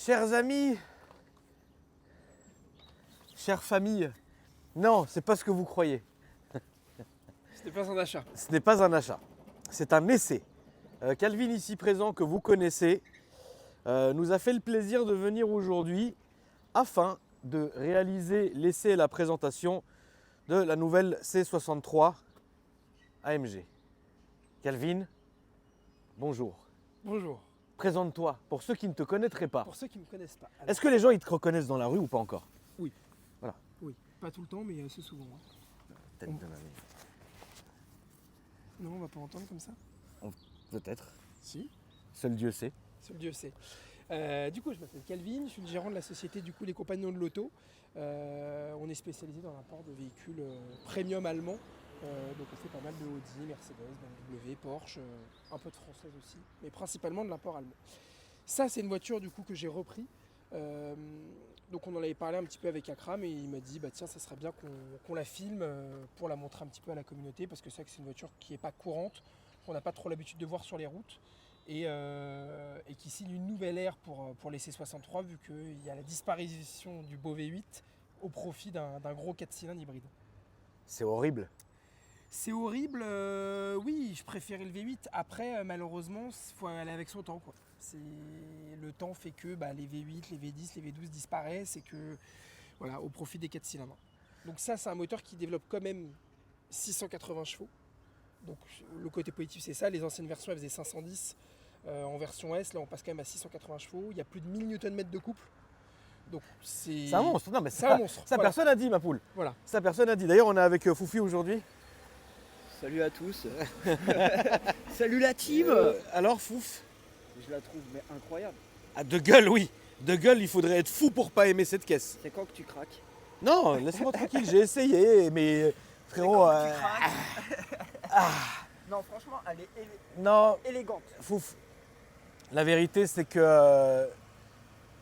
Chers amis, chère famille, non, c'est pas ce que vous croyez. Ce n'est pas un achat. Ce n'est pas un achat, c'est un essai. Calvin ici présent, que vous connaissez, nous a fait le plaisir de venir aujourd'hui afin de réaliser l'essai et la présentation de la nouvelle C63 AMG. Calvin, bonjour. Bonjour. Présente-toi pour ceux qui ne te connaîtraient pas. Pour ceux qui ne me connaissent pas. Alors, Est-ce que les gens ils te reconnaissent dans la rue ou pas encore? oui. Voilà. Oui. Pas tout le temps, mais assez souvent. Hein. Tête de ma mère. Non, on va pas entendre comme ça. Peut-être. Si. Seul Dieu sait. Seul Dieu sait. Du coup, je m'appelle Calvin, je suis le gérant de la société du coup Les Compagnons de l'Auto. On est spécialisé dans l'import de véhicules premium allemands. Donc on fait pas mal de Audi, Mercedes, BMW, Porsche, un peu de française aussi, mais principalement de l'import allemand. Ça, c'est une voiture du coup que j'ai repris. Donc on en avait parlé un petit peu avec Akram et il m'a dit bah tiens, ça serait bien qu'on la filme pour la montrer un petit peu à la communauté parce que c'est vrai que c'est une voiture qui n'est pas courante, qu'on n'a pas trop l'habitude de voir sur les routes et qui signe une nouvelle ère pour les C63 vu qu'il y a la disparition du beau V8 au profit d'un gros 4 cylindres hybride. C'est horrible. C'est horrible, oui, je préférais le V8. Après, malheureusement, il faut aller avec son temps, quoi. Le temps fait que les V8, les V10, les V12 disparaissent et que, voilà, au profit des 4 cylindres. Donc ça, c'est un moteur qui développe quand même 680 chevaux. Donc le côté positif, c'est ça. Les anciennes versions, elles faisaient 510 en version S. Là, on passe quand même à 680 chevaux. Il y a plus de 1000 Nm de couple. Donc c'est un monstre. Non, mais c'est un monstre. Ça, Voilà. personne n'a dit, ma poule. Voilà. Ça, personne n'a dit. D'ailleurs, on est avec Foufi aujourd'hui. Salut à tous. Salut la team. Alors, Fouf, Je la trouve mais incroyable. ah, de gueule, oui. De gueule, il faudrait être fou pour pas aimer cette caisse. C'est quand que tu craques? Non, laisse-moi tranquille, j'ai essayé, mais frérot. Non, franchement, elle est Non, élégante. Fouf. La vérité, c'est que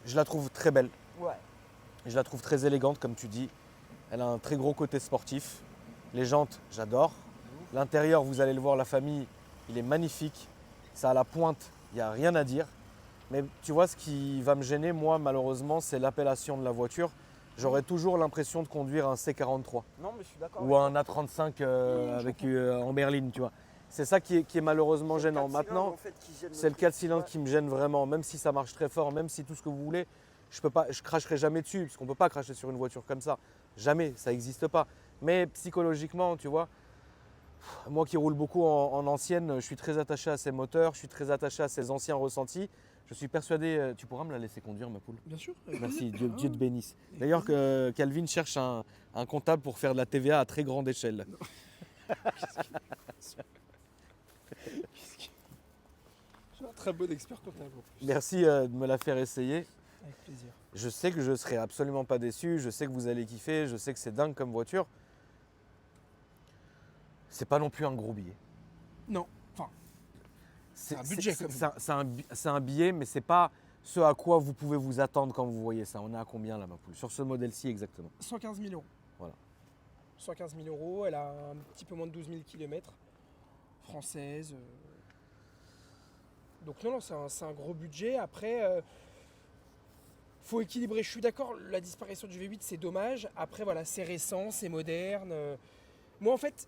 je la trouve très belle. Ouais. Je la trouve très élégante, comme tu dis. Elle a un très gros côté sportif. Les jantes, j'adore. L'intérieur, vous allez le voir, la famille, il est magnifique. Ça a la pointe, il n'y a rien à dire. Mais tu vois, ce qui va me gêner, moi, malheureusement, c'est l'appellation de la voiture. J'aurais toujours l'impression de conduire un C43 Non, mais je suis d'accord. ou un A35 en berline, tu vois. C'est ça qui est malheureusement gênant. Maintenant, c'est le 4 cylindres qui me gêne vraiment, même si ça marche très fort, même si tout ce que vous voulez, je cracherai jamais dessus, parce qu'on ne peut pas cracher sur une voiture comme ça. Jamais, ça n'existe pas. Mais psychologiquement, tu vois, moi qui roule beaucoup en ancienne, je suis très attaché à ces moteurs, je suis très attaché à ces anciens ressentis. Je suis persuadé, tu pourras me la laisser conduire, ma poule? Bien sûr. Merci, Dieu te bénisse. D'ailleurs, Calvin cherche un comptable pour faire de la TVA à très grande échelle. Je suis un très bon expert comptable. En plus. Merci de me la faire essayer. Avec plaisir. Je sais que je ne serai absolument pas déçu, je sais que vous allez kiffer, je sais que c'est dingue comme voiture. C'est pas non plus un gros billet. Non, enfin, un budget, comme vous. C'est un billet, mais c'est pas ce à quoi vous pouvez vous attendre quand vous voyez ça. On est à combien là, ma poule? Sur ce modèle-ci exactement. 115 000 euros. Voilà. 115 000 euros, elle a un petit peu moins de 12 000 km. Française. Donc non, c'est un gros budget. Après, faut équilibrer. Je suis d'accord, la disparition du V8, c'est dommage. Après, voilà, c'est récent, c'est moderne. Moi, en fait,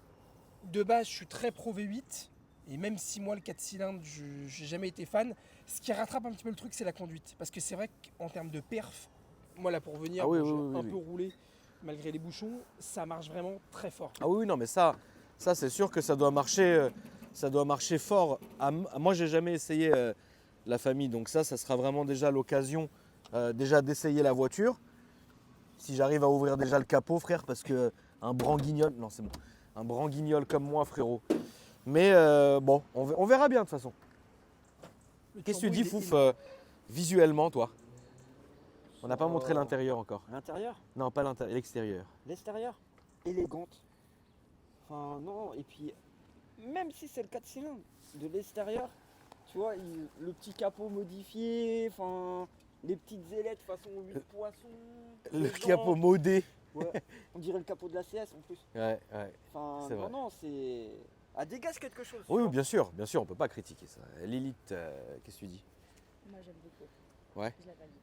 de base, je suis très pro V8. Et même si moi, le 4 cylindres, je n'ai jamais été fan, ce qui rattrape un petit peu le truc, c'est la conduite. Parce que c'est vrai qu'en termes de perf, moi là pour venir, Ah oui, j'ai oui, un oui. peu roulé malgré les bouchons, ça marche vraiment très fort. Ah oui, non, mais ça c'est sûr que ça doit marcher fort. Moi, j'ai jamais essayé la famille, donc ça sera vraiment déjà l'occasion déjà d'essayer la voiture. Si j'arrive à ouvrir déjà le capot, frère, parce que un branguignol, non c'est bon, un branguignol comme moi, frérot. Mais bon, on verra bien de toute façon. Le Qu'est-ce que tu turbo, dis, il est Fouf, énorme. visuellement, toi? On n'a pas montré l'intérieur encore. L'intérieur, Non, pas l'intérieur, l'extérieur. l'extérieur, élégante. Enfin, non, et puis, même si c'est le 4 cylindres, de l'extérieur, tu vois, le petit capot modifié, enfin, les petites ailettes façon 8 poissons. Le les capot jantes. modé. Ouais, on dirait le capot de la CS en plus. Ouais. Enfin, C'est non, vrai. non, c'est. Elle dégage quelque chose. tu Oui, vois. bien sûr, on peut pas critiquer ça. Lilith, qu'est-ce que tu dis? Moi j'aime beaucoup. Ouais. Je la valide.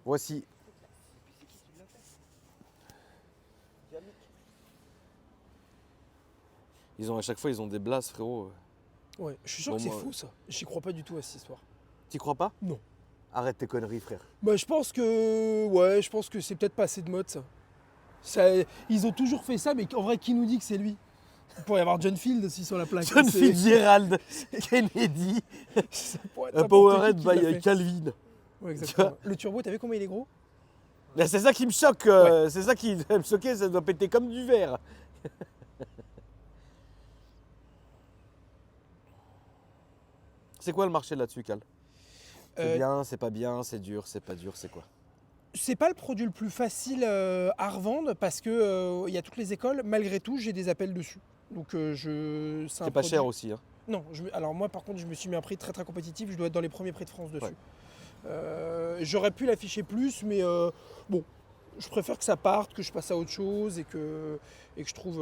Voici. C'est qui l'a fait? Yannick. À chaque fois, ils ont des blases, frérot. Ouais, je suis sûr Bon, que c'est moi, faux ça. J'y crois pas du tout à cette histoire. T'y crois pas? Non. Arrête tes conneries, frère. Bah je pense que. Ouais, je pense que c'est peut-être pas assez de mode ça. Ils ont toujours fait ça, mais en vrai, qui nous dit que c'est lui? Il pourrait y avoir John Field aussi sur la plaque. John C'est- Fitzgerald Kennedy, ça pourrait être n'importe Powerhead qui l'a by fait. Calvin. Ouais, exactement. Le turbo, t'as vu comment il est gros? Là, c'est ça qui me choque. C'est ça qui doit me choquer. Ça doit péter comme du verre. C'est quoi le marché là-dessus, Cal? C'est Euh, bien, c'est pas bien, c'est dur, c'est pas dur, c'est quoi? C'est pas le produit le plus facile à revendre parce que il y a toutes les écoles. Malgré tout, j'ai des appels dessus. Donc c'est un C'est pas produit- cher aussi. Hein. Non, alors moi par contre, je me suis mis un prix très très compétitif. Je dois être dans les premiers prix de France dessus. Ouais. J'aurais pu l'afficher plus, mais bon, je préfère que ça parte, que je passe à autre chose et que je trouve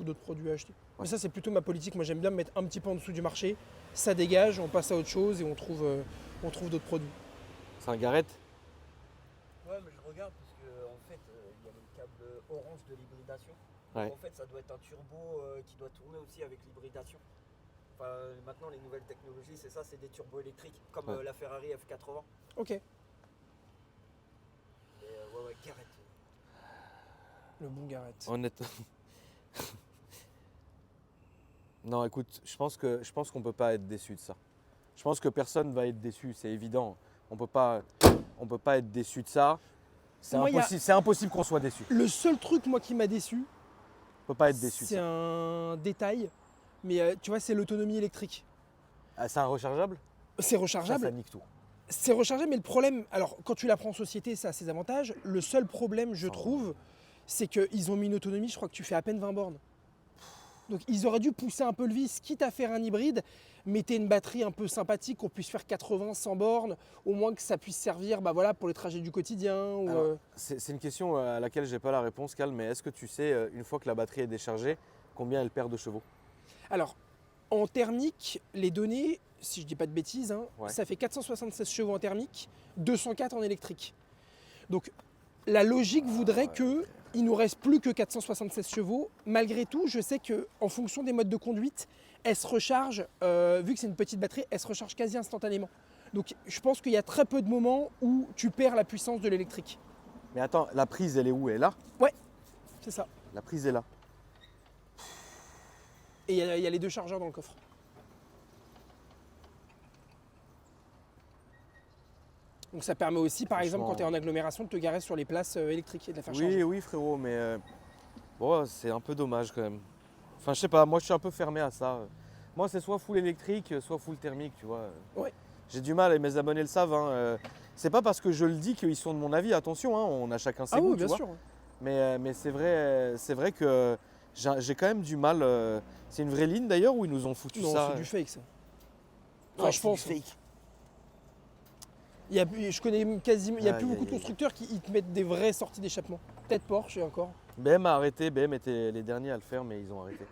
d'autres produits à acheter. Mais ça, c'est plutôt ma politique. Moi, j'aime bien me mettre un petit peu en dessous du marché. Ça dégage, on passe à autre chose et on trouve d'autres produits. C'est un Garrett? Ouais, mais je regarde parce que en fait, il y a le câble orange de l'hybridation. Ouais. En fait, ça doit être un turbo qui doit tourner aussi avec l'hybridation. Enfin, maintenant, les nouvelles technologies, c'est ça, c'est des turbos électriques, comme Ouais. la Ferrari F80. Ok. Et ouais, Garrett. Le bon Garrett. Honnêtement. Non, écoute, je pense qu'on peut pas être déçu de ça. Je pense que personne va être déçu, c'est évident. On peut pas être déçu de ça. C'est Moi, impossible, c'est impossible qu'on soit déçu. Le seul truc, moi, qui m'a déçu, On peut pas être déçu de c'est ça. un détail. Mais tu vois, c'est l'autonomie électrique. Ah, c'est un rechargeable? C'est Ça rechargeable. nique tout. C'est rechargeable, mais le problème, alors quand tu la prends en société, ça a ses avantages. Le seul problème, je trouve, c'est qu'ils ont mis une autonomie, je crois que tu fais à peine 20 bornes. Donc ils auraient dû pousser un peu le vice, quitte à faire un hybride, mettez une batterie un peu sympathique, qu'on puisse faire 80, 100 bornes, au moins que ça puisse servir bah voilà, pour les trajets du quotidien. Ou, Alors, c'est une question à laquelle j'ai pas la réponse, Cal, mais est-ce que tu sais, une fois que la batterie est déchargée, combien elle perd de chevaux? Alors, en thermique, les données, si je dis pas de bêtises, hein, Ouais. ça fait 476 chevaux en thermique, 204 en électrique. Donc la logique voudrait que il nous reste plus que 476 chevaux. Malgré tout, je sais que en fonction des modes de conduite, elle se recharge, vu que c'est une petite batterie, elle se recharge quasi instantanément. Donc je pense qu'il y a très peu de moments où tu perds la puissance de l'électrique. Mais attends, la prise, elle est où? Elle est là? C'est ça. La prise est là. Et il y a les deux chargeurs dans le coffre. Donc ça permet aussi, par exemple, quand tu es en agglomération, de te garer sur les places électriques et de la faire charger. Oui, oui, frérot, mais bon, c'est un peu dommage quand même. Enfin, je sais pas, moi je suis un peu fermé à ça. Moi, c'est soit full électrique, soit full thermique, tu vois. Ouais. J'ai du mal, et mes abonnés le savent. Hein. C'est pas parce que je le dis qu'ils sont de mon avis, attention, hein, on a chacun ses Ah goûts, oui, tu bien vois. sûr. Mais c'est vrai que j'ai quand même du mal. C'est une vraie ligne d'ailleurs où ils nous ont foutu Non, ça. c'est du fake ça. Non, Enfin, je c'est pense. du fake. Je connais quasiment, il n'y a plus Aïe, beaucoup aïe, de aïe. constructeurs qui ils te mettent des vraies sorties d'échappement. Peut-être Porsche et encore. BM a arrêté, BM était les derniers à le faire, mais ils ont arrêté.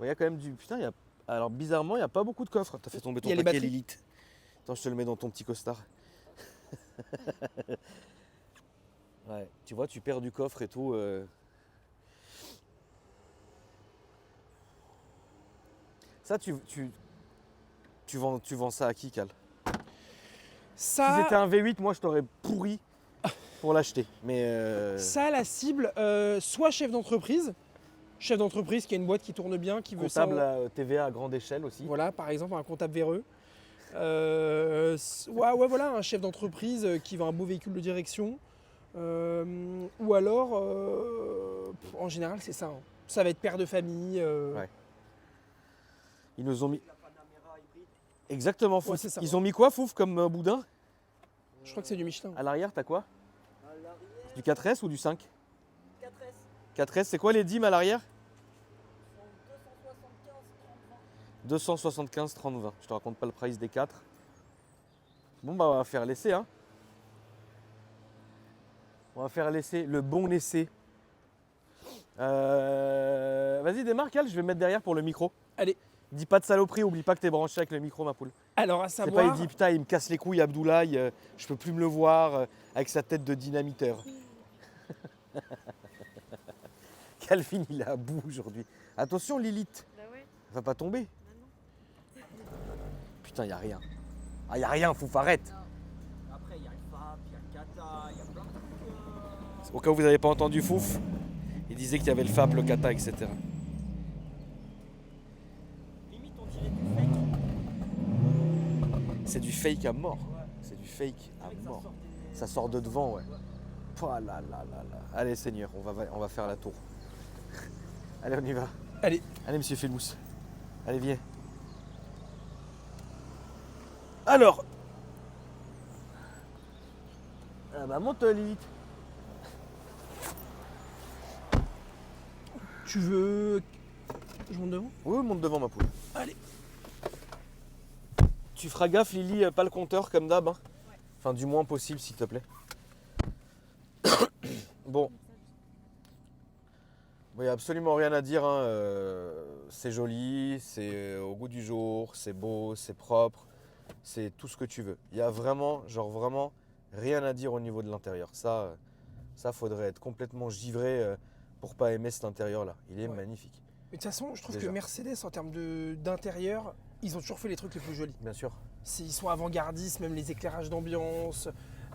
Il y a quand même du. Putain, alors bizarrement, il n'y a pas beaucoup de coffres. T'as fait tomber Il ton y a les paquet batteries. Lilith. Attends, je te le mets dans ton petit costard. Ouais, tu vois, tu perds du coffre et tout. Ça, tu vends ça à qui, Cal? Si Ça, c'était un V8, moi je t'aurais pourri pour l'acheter. Mais ça la cible, soit chef d'entreprise qui a une boîte qui tourne bien, qui veut ça. comptable à TVA à grande échelle aussi. Voilà, par exemple, un comptable véreux. Ouais, voilà, un chef d'entreprise qui veut un beau véhicule de direction. Ou alors, en général, c'est ça. Hein. Ça va être père de famille. Ouais. Ils nous ont mis. La Panamera hybride. Exactement, Fouf. c'est ça. Ils ont mis quoi, Fouf, comme boudin? Je crois que c'est du Michelin. À l'arrière, t'as quoi? À l'arrière, Du 4S ou du 5? 4S. 4S, c'est quoi les DIM à l'arrière? 275, 30, 20. 275 30 20. Je te raconte pas le price des 4. Bon bah on va faire l'essai hein. On va faire l'essai, le bon essai. Vas-y démarre Cal, je vais me mettre derrière pour le micro. Allez. Dis pas de saloperie, oublie pas que t'es branché avec le micro, ma poule. Alors, à C'est pas, savoir, il dit putain, il me casse les couilles, Abdoulaye, je peux plus me le voir avec sa tête de dynamiteur. Calvin, il est à bout aujourd'hui. Attention, Lilith, Bah ouais, elle va pas tomber. bah non. Putain, y a rien. Ah, y a rien, Fouf, arrête. Après, il y a le FAP, il y a le kata, il y a plein de trucs. Au cas où vous n'avez pas entendu Fouf, il disait qu'il y avait le FAP, le kata, etc. Limite, on dirait du fake. C'est du fake à mort. C'est du fake à Avec mort. des- Ça sort de devant, ouais. Pouah là là là là. Allez, Seigneur, on va faire la tour. Allez, on y va. allez, Allez, monsieur Filmous. Allez, viens. Alors. Ah bah, monte, Lilith. tu veux. Je monte devant? Oui, monte devant, ma poule. Allez. Tu feras gaffe, Lily, pas le compteur comme d'hab. Hein. Enfin, du moins possible, s'il te plaît. Bon. Il n'y a absolument rien à dire. Hein. C'est joli, c'est au goût du jour, c'est beau, c'est propre. C'est tout ce que tu veux. Il y a vraiment, vraiment rien à dire au niveau de l'intérieur. Ça, faudrait être complètement givré pour pas aimer cet intérieur-là. Il est Ouais. magnifique, Mais de toute façon, je trouve Déjà. que Mercedes, en termes d'intérieur, ils ont toujours fait les trucs les plus jolis. bien sûr. Ils sont avant-gardistes, même les éclairages d'ambiance,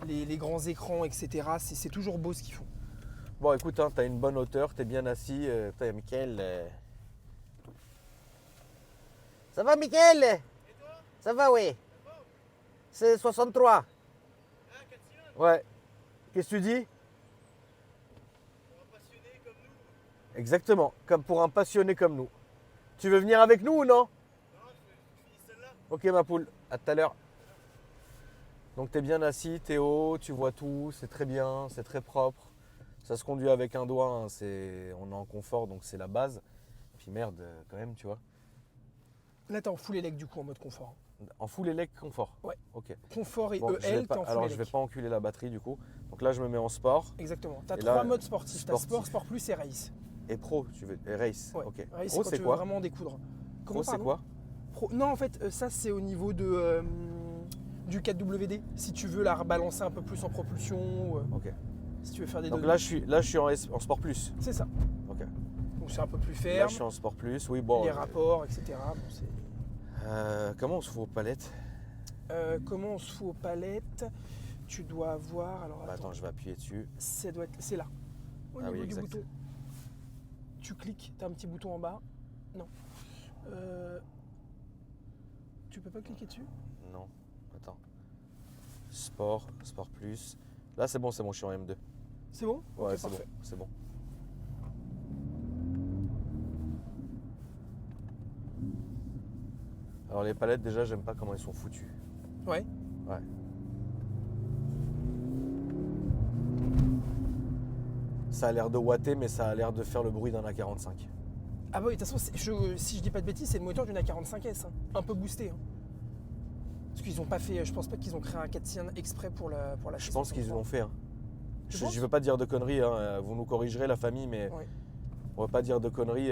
les grands écrans, etc. C'est toujours beau ce qu'ils font. Bon, écoute, hein, t'as une bonne hauteur, t'es bien assis. Putain, Mickaël. Ça va, Mickaël? Ça va, oui. C'est 63. Ouais. Qu'est-ce que tu dis? Exactement, comme pour un passionné comme nous. Tu veux venir avec nous ou non? Ok, ma poule, à tout à l'heure. Donc t'es bien assis, t'es haut, tu vois tout, c'est très bien, c'est très propre. Ça se conduit avec un doigt, hein, on est en confort, donc c'est la base. Puis merde, quand même, tu vois. Là, t'es en full élec du coup, en mode confort. En full élec confort. Ouais. Ok. Confort et Bon, je vais EL, pas- t'es en full alors élec. je vais pas enculer la batterie du coup. Donc là je me mets en sport Exactement. T'as Et 3 là, modes sportifs. T'as sportif. sport, sport plus et race. et pro, tu veux, et race. Ouais. Ok. Race, Pro quand c'est tu veux quoi? vraiment découdre. Pro c'est pardon quoi? Non, en fait, ça c'est au niveau du 4WD. Si tu veux la rebalancer un peu plus en propulsion, ou, Ok. si tu veux faire des Donc données. là je suis en sport plus. C'est ça. Ok. Donc c'est un peu plus Là ferme. je suis en sport plus. Oui bon. Les rapports, etc. Bon, c'est- Comment on se fout aux palettes? comment on se fout aux palettes? Tu dois avoir. Alors Bah, attends, attends, je vais appuyer dessus. c'est là. Au Ah niveau oui, du exact. bouton. Tu cliques, t'as un petit bouton en bas. Non. Tu peux pas cliquer dessus? Non. Attends. Sport, sport plus. Là c'est bon, je suis en M2. C'est bon? Ouais, Ok, c'est bon, parfait. c'est bon. Alors les palettes déjà j'aime pas comment ils sont foutus. Ouais. Ouais. Ça a l'air de ouater mais ça a l'air de faire le bruit d'un A45. Ah bah oui, de toute façon, si je dis pas de bêtises, c'est le moteur d'une A45S, hein. Un peu boosté. Hein. Parce qu'ils ont pas fait, je pense pas qu'ils ont créé un 4 cylindres exprès pour la Je pense qu'ils l'ont fait. Hein. Tu Je penses veux pas dire de conneries, hein. Vous nous corrigerez la famille mais Ouais. on va pas dire de conneries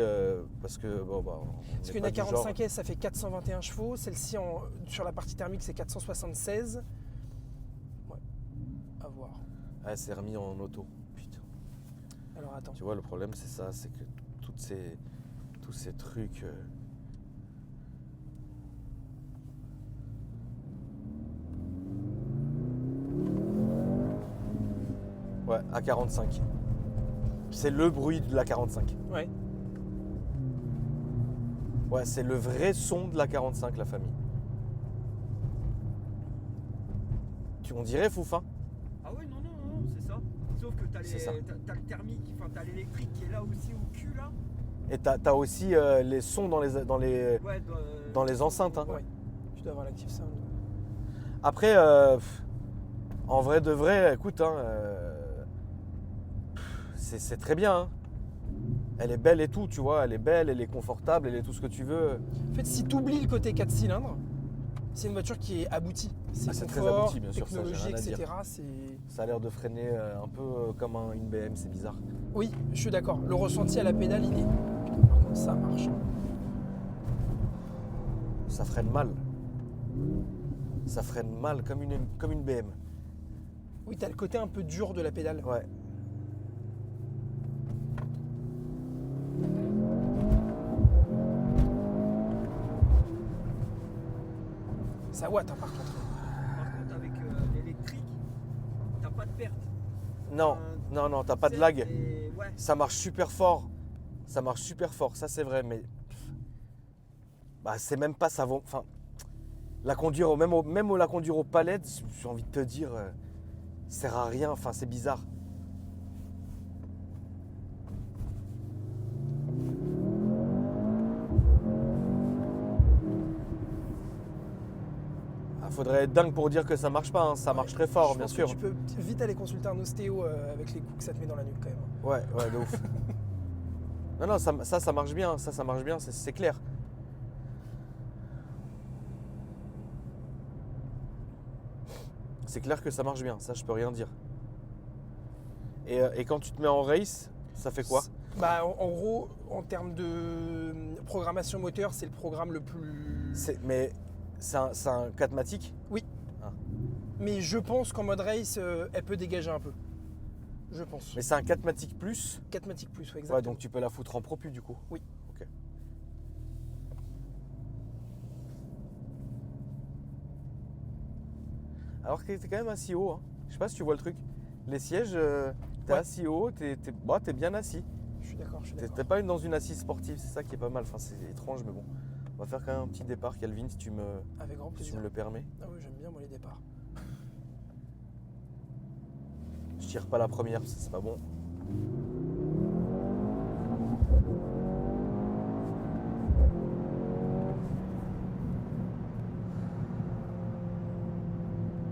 parce que bon bah. on Parce est qu'une pas du genre. A45S, ça fait 421 chevaux. Celle-ci, sur la partie thermique, c'est 476. Ouais, à voir. Ah, c'est remis en auto. Putain. Alors attends. Tu vois le problème c'est ça, c'est que tous ces trucs. Ouais, A45. C'est le bruit de la 45. Ouais. Ouais, c'est le vrai son de la 45, la famille. On dirait Foufin. Ah ouais, non, c'est ça. Sauf que C'est ça. t'as le thermique, enfin t'as l'électrique qui est là aussi au cul là. Et t'as aussi les sons dans les Ouais, dans les enceintes. Hein. Ouais. Tu dois avoir l'active sound. Après, en vrai de vrai, écoute, hein, c'est très bien. Hein. Elle est belle et tout, tu vois. Elle est belle, elle est confortable, elle est tout ce que tu veux. En fait, si tu oublies le côté 4 cylindres, c'est une voiture qui est aboutie. C'est très confort, abouti, bien sûr, ça, j'ai technologie, rien à dire. etc. Ça a l'air de freiner un peu comme une BM, c'est bizarre. Oui, je suis d'accord. Le ressenti à la pédale, il est. Putain, par contre, ça marche. ça freine mal. Ça freine mal comme une BM. Oui, t'as le côté un peu dur de la pédale. Ouais. Ça watt hein, par contre. Par contre, avec l'électrique, t'as pas de perte. Non, non, t'as pas de lag. Ouais. Ça marche super fort. Ça marche super fort, ça c'est vrai, mais bah, c'est même pas ça vaut. Enfin, la conduire, même la conduire aux palettes, j'ai envie de te dire, sert à rien. Enfin, c'est bizarre. Faudrait être dingue pour dire que ça marche pas, hein. Ça marche très fort, Je bien pense sûr. que tu peux vite aller consulter un ostéo avec les coups que ça te met dans la nuque quand même. Ouais, de ouf. Non, ça marche bien, ça marche bien, c'est clair. C'est clair que ça marche bien, ça je peux rien dire. Et quand tu te mets en race, ça fait quoi? Bah, en gros, en termes de programmation moteur, c'est le programme le plus... Mais c'est un 4matic? Oui. Ah. Mais je pense qu'en mode race, elle peut dégager un peu. Je pense. Mais c'est un 4matic plus? 4matic plus, ouais, exactement. Ouais, donc tu peux la foutre en propu du coup? Oui. Ok. Alors que t'es quand même assis haut, hein. Je sais pas si tu vois le truc. Les sièges, t'es Ouais. assis haut, t'es bien assis. Je suis d'accord, T'es pas dans une assise sportive, c'est ça qui est pas mal. Enfin, c'est étrange, mais bon. On va faire quand même un petit départ, Calvin, si tu me, Avec grand si tu plaisir. me le permets. Ah oui, j'aime bien moi les départs. Je tire pas la première, parce que c'est pas bon.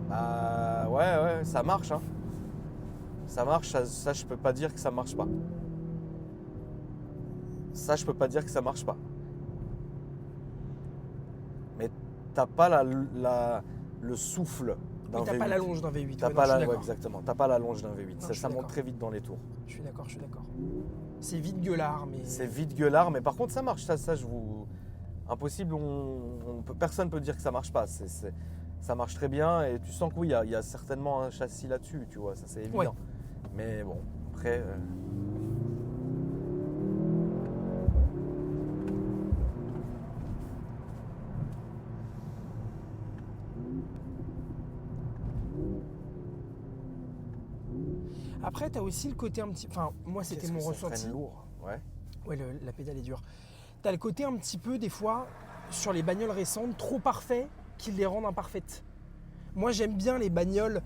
Bah ouais, ça marche, hein. Ça marche, ça je peux pas dire que ça marche pas. Ça je peux pas dire que ça marche pas. Mais t'as pas le souffle d'un Oui, t'as V8. pas la longe d'un V8. T'as ouais, pas non, je suis ouais, d'accord. exactement. T'as pas la longe d'un V8. Non, Ça, je suis ça monte d'accord. très vite dans les tours. Je suis d'accord. C'est vite gueulard, mais... C'est vite gueulard, mais par contre ça marche. Ça je vous... Impossible, personne peut dire que ça marche pas. Ça marche très bien et tu sens qu'il y a certainement un châssis là-dessus, tu vois, ça c'est évident. Ouais. Mais bon, après... Après, t'as aussi le côté un petit... Enfin, moi, c'était qu'est-ce mon que ça ressenti. freine lourd, ouais. Ouais, la pédale est dure. T'as le côté un petit peu, des fois, sur les bagnoles récentes, trop parfait, qui les rendent imparfaites. Moi, j'aime bien les bagnoles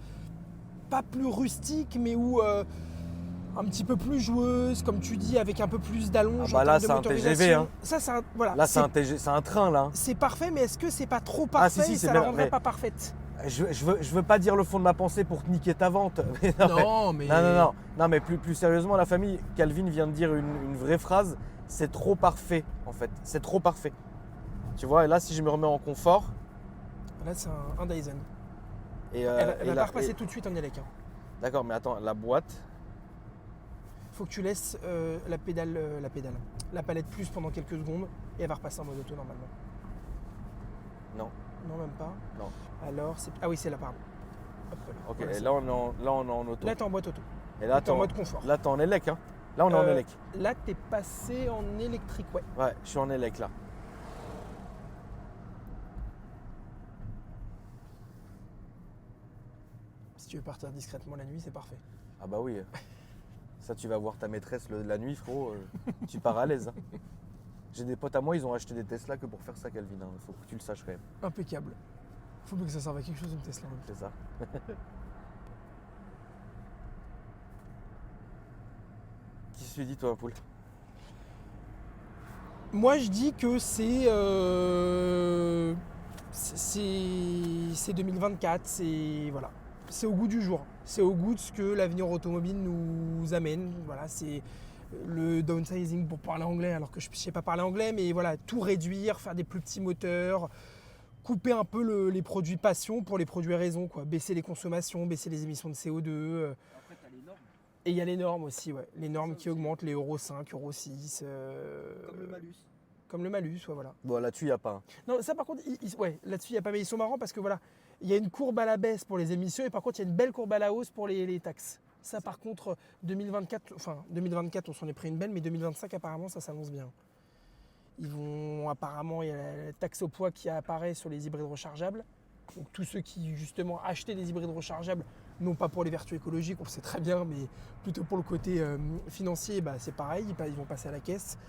pas plus rustiques, mais où un petit peu plus joueuses, comme tu dis, avec un peu plus d'allonge. Ah bah en là, termes de c'est un TGV, motorisation. hein. Ça, c'est un, voilà. Là, c'est un train, là. C'est parfait, mais est-ce que c'est pas trop parfait si, et c'est ça la bien, rendrait mais- pas parfaite? Je veux pas dire le fond de ma pensée pour te niquer ta vente. Mais Non, mais... Non, mais plus sérieusement, la famille, Calvin vient de dire une vraie phrase. C'est trop parfait, en fait. C'est trop parfait. Tu vois, et là, si je me remets en confort... Là, c'est un Dyson. Et, Elle va pas repasser tout de suite en élec. Hein. D'accord, mais attends, la boîte... Faut que tu laisses la palette plus pendant quelques secondes et elle va repasser en mode auto normalement. Non. Non, même pas. Non. Alors, c'est... Ah oui, c'est là, pardon. Hop, là. Ok, Voilà, et c'est- là, on est en auto. Là, t'es en boîte auto. Et là, T'es en mode confort. Là, t'es en élec, hein. Là, on est en élec. Là, t'es passé en électrique, ouais. Ouais, je suis en élec, là. Si tu veux partir discrètement la nuit, c'est parfait. Ah bah oui. Ça, tu vas voir ta maîtresse la nuit, frérot. Tu pars à l'aise. Hein. J'ai des potes à moi, ils ont acheté des Tesla que pour faire ça, Calvin. Il faut que tu le saches quand même. Impeccable. Faut bien que ça serve à quelque chose, une Tesla. C'est ça. Qui se dit, toi, poule? Moi, je dis que c'est 2024, c'est voilà, c'est au goût du jour, c'est au goût de ce que l'avenir automobile nous amène. Voilà, c'est le downsizing pour parler anglais, alors que je ne sais pas parler anglais, mais voilà, tout réduire, faire des plus petits moteurs, couper un peu les produits passion pour les produits raison, quoi, baisser les consommations, baisser les émissions de CO2. Après, t'as les normes, Et il y a les normes aussi, ouais, les normes qui augmentent, les Euro 5, Euro 6. comme le malus. comme le malus, ouais, voilà. Bon, là-dessus, il n'y a pas. Hein. Non, ça par contre, ouais, là-dessus, il n'y a pas, mais ils sont marrants parce que voilà, il y a une courbe à la baisse pour les émissions et par contre, il y a une belle courbe à la hausse pour les taxes. Ça, par contre, 2024, on s'en est pris une belle, mais 2025, apparemment, ça s'annonce bien. Apparemment, il y a la taxe au poids qui apparaît sur les hybrides rechargeables. Donc, tous ceux qui, justement, achetaient des hybrides rechargeables, non pas pour les vertus écologiques, on sait très bien, mais plutôt pour le côté financier, bah, c'est pareil, ils vont passer à la caisse.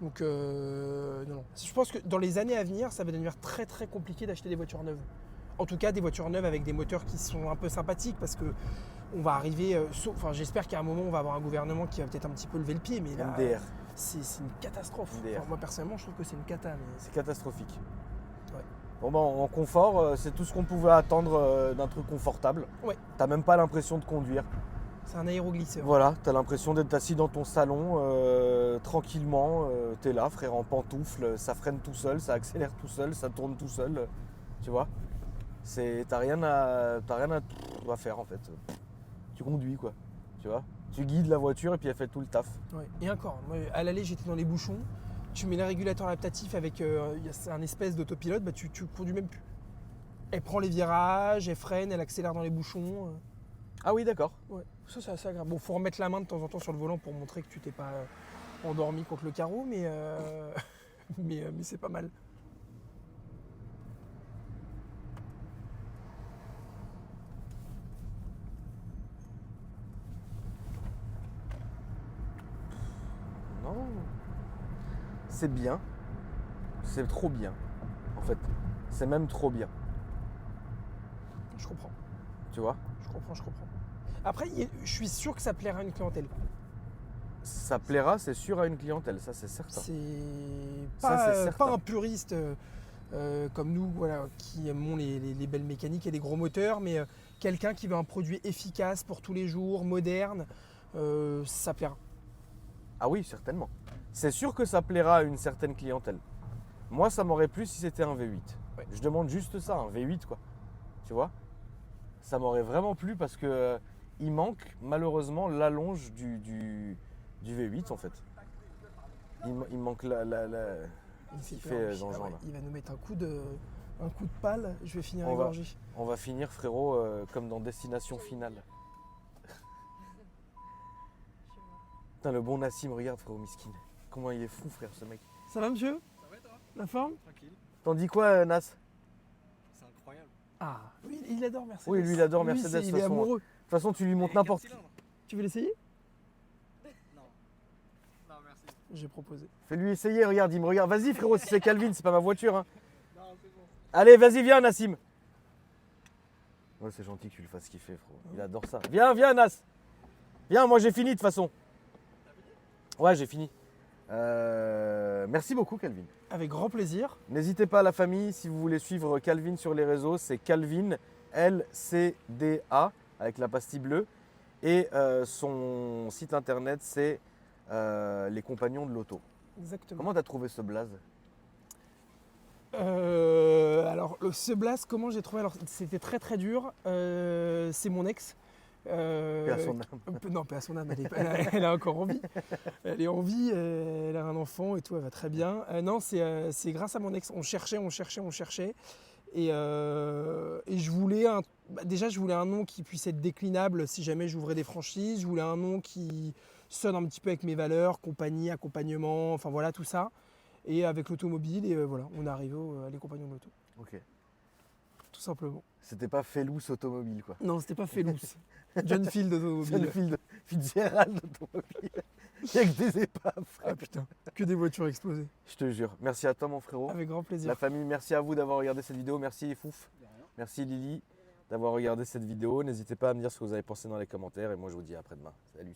Donc, non. Je pense que dans les années à venir, ça va devenir très très compliqué d'acheter des voitures neuves. En tout cas, des voitures neuves avec des moteurs qui sont un peu sympathiques parce que on va arriver. J'espère qu'à un moment, on va avoir un gouvernement qui va peut-être un petit peu lever le pied, mais là, MDR. c'est une catastrophe. MDR. Moi, personnellement, je trouve que c'est une cata. Mais... C'est catastrophique. Ouais. Bon, ben, en confort, c'est tout ce qu'on pouvait attendre d'un truc confortable. Ouais. T'as même pas l'impression de conduire. C'est un aéroglisseur. Voilà, t'as l'impression d'être assis dans ton salon tranquillement. T'es là, frère, en pantoufles, ça freine tout seul, ça accélère tout seul, ça tourne tout seul. Tu vois, t'as rien à faire en fait. Tu conduis quoi, tu vois. Tu guides la voiture et puis elle fait tout le taf. Ouais. Et encore, moi, à l'aller, j'étais dans les bouchons. Tu mets le régulateur adaptatif avec un espèce d'autopilote, bah, tu conduis même plus. Elle prend les virages, elle freine, elle accélère dans les bouchons. Ah oui, d'accord. Ouais, ça c'est assez agréable. Bon, faut remettre la main de temps en temps sur le volant pour montrer que tu t'es pas endormi contre le carreau, mais, mais c'est pas mal. Non, c'est bien. C'est trop bien. En fait, c'est même trop bien. Je comprends. Tu vois. Je comprends. Après, je suis sûr que ça plaira à une clientèle. Ça plaira, c'est sûr, à une clientèle, ça c'est certain. C'est Ça, pas, c'est certain. pas un puriste comme nous, voilà, qui aimons les belles mécaniques et les gros moteurs, mais quelqu'un qui veut un produit efficace pour tous les jours, moderne, ça plaira. Ah oui, certainement. C'est sûr que ça plaira à une certaine clientèle. Moi, ça m'aurait plu si c'était un V8. Ouais. Je demande juste ça, un V8 quoi. Tu vois. Ça m'aurait vraiment plu parce que il manque malheureusement l'allonge du V8 en fait. Il manque Il fait Jean-Jean, là. Il va nous mettre un coup de pale, je vais finir On va- égorgé. On va finir frérot comme dans Destination Finale. Putain, le bon Nassim, regarde frérot miskin. Comment il est fou frère ce mec. Ça va monsieur? Ça va et toi? La forme? Tranquille. T'en dis quoi Nas? C'est incroyable. Ah, oui, il adore Mercedes. Oui, lui il adore Lui, Mercedes de il toute est façon. De amoureux. toute façon tu lui montres n'importe qui. Tu veux l'essayer? Non. Non, merci. J'ai proposé. Fais-lui essayer, regarde, il me regarde. Vas-y frérot, si c'est Calvin, c'est pas ma voiture. Hein. Non, c'est bon. Allez, vas-y, viens Nassim. Ouais, c'est gentil que tu le fasses kiffer, frérot. Il adore ça. Viens, Nas. Viens, moi j'ai fini de toute façon. Ouais, j'ai fini. Merci beaucoup, Calvin. Avec grand plaisir. N'hésitez pas, la famille, si vous voulez suivre Calvin sur les réseaux, c'est Calvin, LCDA, avec la pastille bleue. Et son site internet, c'est Les Compagnons de l'Auto. Exactement. Comment t'as trouvé ce blaze? Alors, ce blast, comment j'ai trouvé? Alors, c'était très très dur. C'est mon ex. Paix à son âme. Non, paix à son âme, elle a encore envie. Elle est en vie, elle a un enfant et tout, elle va très bien. Non, c'est grâce à mon ex. On cherchait. Et je voulais déjà, je voulais un nom qui puisse être déclinable si jamais j'ouvrais des franchises. Je voulais un nom qui sonne un petit peu avec mes valeurs, compagnie, accompagnement, enfin voilà, tout ça. Et avec l'automobile, et voilà, on est arrivé à Les Compagnons de l'Auto, Ok. tout simplement. C'était pas Felous Automobile, quoi. Non, c'était pas Felous. John Field C'est le Automobile. fil de Fitzgerald Automobile. Il y a que des épaves, frère. Ah putain, que des voitures explosées. Je te jure. Merci à toi, mon frérot. Avec grand plaisir. La famille, merci à vous d'avoir regardé cette vidéo. Merci Fouf. De rien. Merci Lily d'avoir regardé cette vidéo. N'hésitez pas à me dire ce que vous avez pensé dans les commentaires. Et moi, je vous dis à après-demain. Salut.